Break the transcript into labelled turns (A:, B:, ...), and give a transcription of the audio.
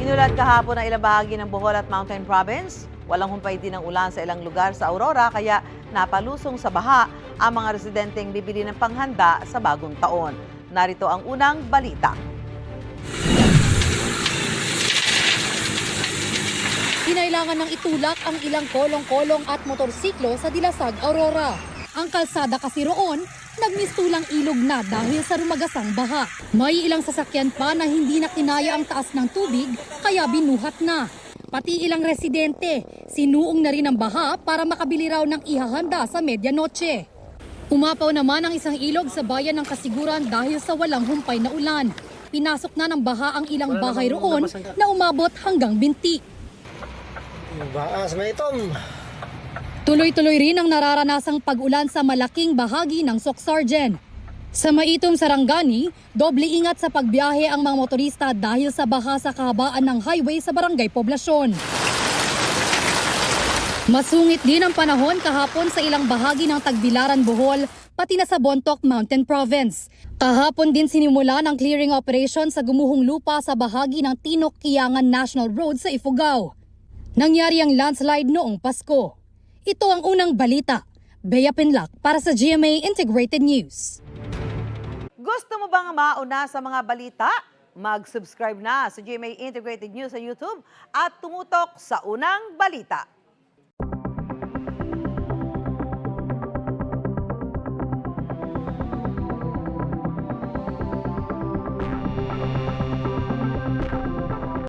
A: Inulad kahapon ang ilang bahagi ng Bohol at Mountain Province. Walang humpay din ng ulan sa ilang lugar sa Aurora kaya napalusong sa baha ang mga residenteng bibili ng panghanda sa bagong taon. Narito ang unang balita.
B: Kinailangan ng itulak ang ilang kolong-kolong at motorsiklo sa Dilasag, Aurora. Ang kalsada kasi roon, nagmistulang ilog na dahil sa rumagasang baha. May ilang sasakyan pa na hindi na kinaya ang taas ng tubig kaya binuhat na. Pati ilang residente, sinuong na rin ang baha para makabili raw ng ihahanda sa medianoche. Umapaw naman ang isang ilog sa bayan ng Kasiguran dahil sa walang humpay na ulan. Pinasok na ng baha ang ilang bahay roon na umabot hanggang binti.
C: Baas may itom.
B: Tuloy-tuloy rin ang nararanasang pag-ulan sa malaking bahagi ng Socsargen. Sa Maitom, Sarangani, doble ingat sa pagbiyahe ang mga motorista dahil sa baha sa kahabaan ng highway sa Barangay Poblasyon. Masungit din ang panahon kahapon sa ilang bahagi ng Tagbilaran, Bohol, pati na sa Bontoc Mountain Province. Kahapon din sinimula ng clearing operation sa gumuhong lupa sa bahagi ng Tinok-Kiangan National Road sa Ifugao. Nangyari ang landslide noong Pasko. Ito ang unang balita. Bea Pinlac para sa GMA Integrated News.
A: Gusto mo bang mauna sa mga balita? Mag-subscribe na sa GMA Integrated News sa YouTube at tumutok sa unang balita.